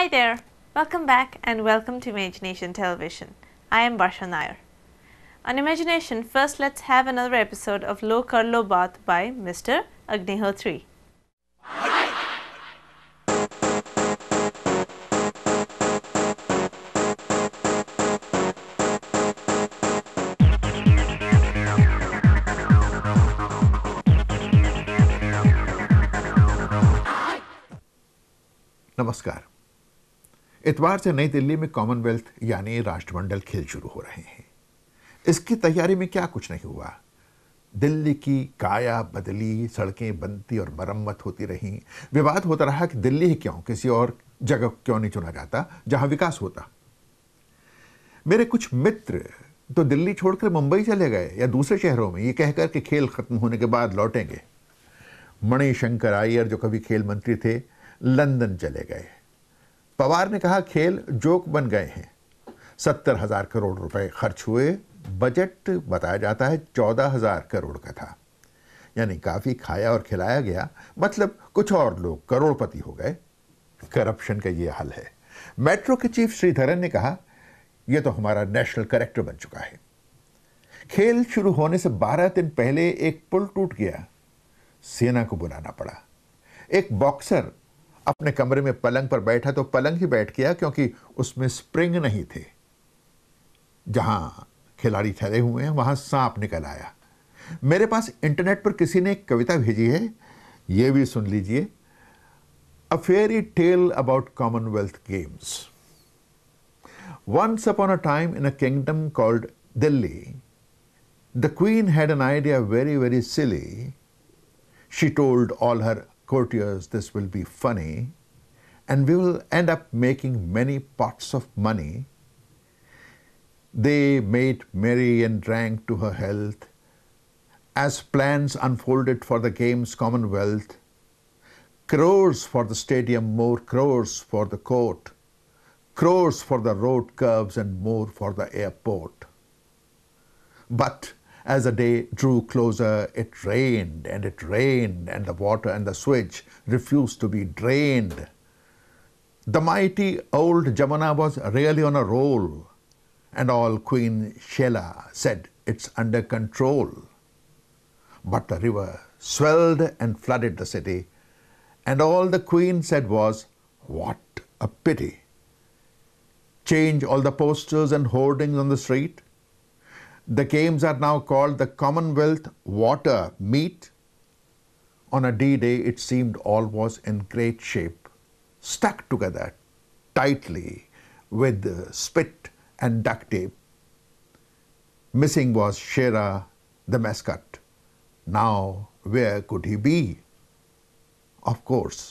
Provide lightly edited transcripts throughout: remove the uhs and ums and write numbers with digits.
Hi there, welcome back and welcome to Imagination Television. I am Barsha Nair. On Imagination, first let's have another episode of Lo Kar Lo Baat by Mr. Agnihotri. नमस्कार। इतवार से नई दिल्ली में Commonwealth यानी राष्ट्रमंडल खेल शुरू हो रहे हैं। इसकी तैयारी में क्या कुछ नहीं हुआ। दिल्ली की काया बदली, सड़कें बनती और मरम्मत होती रहीं। विवाद होता रहा कि दिल्ली ही क्यों, किसी और जगह क्यों नहीं चुना जाता जहां विकास होता। मेरे कुछ मित्र तो दिल्ली छोड़कर मुंबई चले गए या दूसरे शहरों में, ये कहकर कि खेल खत्म होने के बाद लौटेंगे। मणिशंकर अय्यर जो कभी खेल मंत्री थे, लंदन चले गए। पवार ने कहा खेल जोक बन गए हैं। 70,000 करोड़ रुपए खर्च हुए। बजट बताया जाता है 14,000 करोड़ का था, यानी काफी खाया और खिलाया गया। मतलब कुछ और लोग करोड़पति हो गए। करप्शन का ये हाल है। मेट्रो के चीफ श्रीधरन ने कहा यह तो हमारा नेशनल कैरेक्टर बन चुका है। खेल शुरू होने से 12 दिन पहले एक पुल टूट गया। सेना को बुलाना पड़ा। एक बॉक्सर अपने कमरे में पलंग पर बैठा तो पलंग ही बैठ गया, क्योंकि उसमें स्प्रिंग नहीं थे। जहां खिलाड़ी ठहरे हुए हैं वहां सांप निकल आया। मेरे पास इंटरनेट पर किसी ने एक कविता भेजी है, यह भी सुन लीजिए। A fairy tale about Commonwealth Games. Once upon a time in a kingdom called Delhi, the queen had an idea very, very silly. She told all her courtiers, this will be funny and we will end up making many pots of money. They made merry and drank to her health. As plans unfolded for the game's Commonwealth, crores for the stadium, more crores for the court, crores for the road curves and more for the airport. But as the day drew closer, it rained and it rained, and the water and the switch refused to be drained. The mighty old Jamuna was really on a roll, and all Queen Shela said it's under control. But the river swelled and flooded the city, and all the Queen said was, what a pity. Change all the posters and hoardings on the street. The games are now called the Commonwealth Water Meet. On a D-Day, it seemed all was in great shape, stuck together tightly with spit and duct tape. Missing was Shera, the mascot. Now, where could he be? Of course,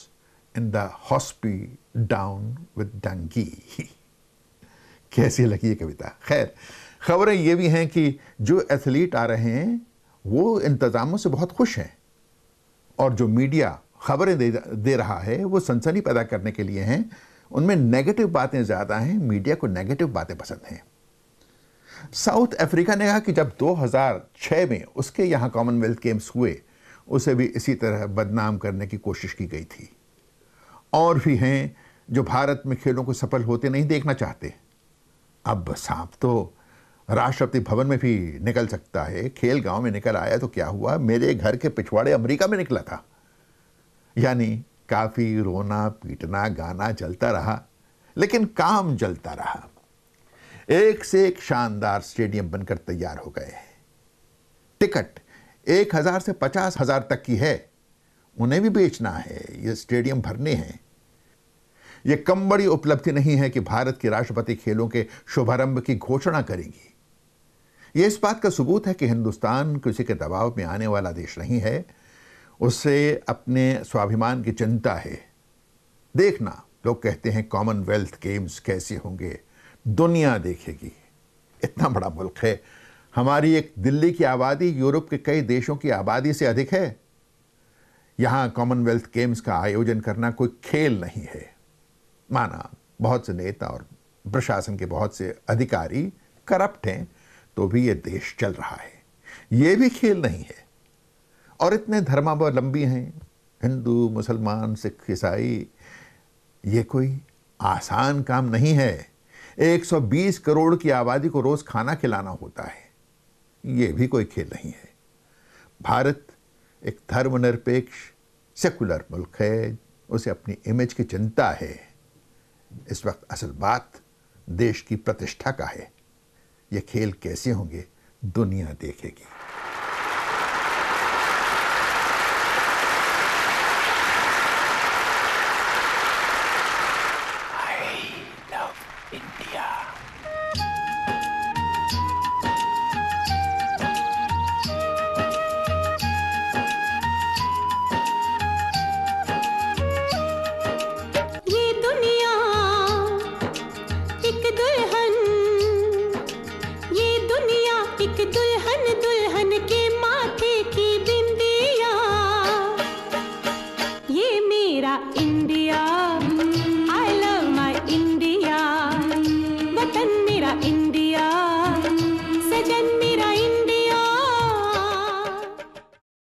in the hospital down with dengue. कैसी लगी ये कविता? खैर, खबरें ये भी हैं कि जो एथलीट आ रहे हैं वो इंतजामों से बहुत खुश हैं, और जो मीडिया खबरें दे रहा है वो सनसनी पैदा करने के लिए हैं। उनमें नेगेटिव बातें ज़्यादा हैं, मीडिया को नेगेटिव बातें पसंद हैं। साउथ अफ्रीका ने कहा कि जब 2006 में उसके यहाँ कॉमनवेल्थ गेम्स हुए, उसे भी इसी तरह बदनाम करने की कोशिश की गई थी। और भी हैं जो भारत में खेलों को सफल होते नहीं देखना चाहते। अब सांप तो राष्ट्रपति भवन में भी निकल सकता है। खेल गांव में निकल आया तो क्या हुआ, मेरे घर के पिछवाड़े अमेरिका में निकला था। यानी काफी रोना पीटना गाना चलता रहा, लेकिन काम चलता रहा। एक से एक शानदार स्टेडियम बनकर तैयार हो गए। टिकट 1,000 से 50,000 तक की है। उन्हें भी बेचना है, ये स्टेडियम भरने हैं। यह कम बड़ी उपलब्धि नहीं है कि भारत की राष्ट्रपति खेलों के शुभारंभ की घोषणा करेगी। यह इस बात का सबूत है कि हिंदुस्तान किसी के दबाव में आने वाला देश नहीं है। उससे अपने स्वाभिमान की चिंता है। देखना, लोग कहते हैं कॉमनवेल्थ गेम्स कैसे होंगे, दुनिया देखेगी। इतना बड़ा मुल्क है। हमारी एक दिल्ली की आबादी यूरोप के कई देशों की आबादी से अधिक है। यहां कॉमनवेल्थ गेम्स का आयोजन करना कोई खेल नहीं है। माना बहुत से नेता और प्रशासन के बहुत से अधिकारी करप्ट हैं, तो भी ये देश चल रहा है। ये भी खेल नहीं है। और इतने धर्मावलंबी हैं, हिंदू, मुसलमान, सिख, ईसाई, ये कोई आसान काम नहीं है। 120 करोड़ की आबादी को रोज खाना खिलाना होता है। ये भी कोई खेल नहीं है। भारत एक धर्मनिरपेक्ष सेकुलर मुल्क है, उसे अपनी इमेज की चिंता है। इस वक्त असल बात देश की प्रतिष्ठा का है। ये खेल कैसे होंगे दुनिया देखेगी।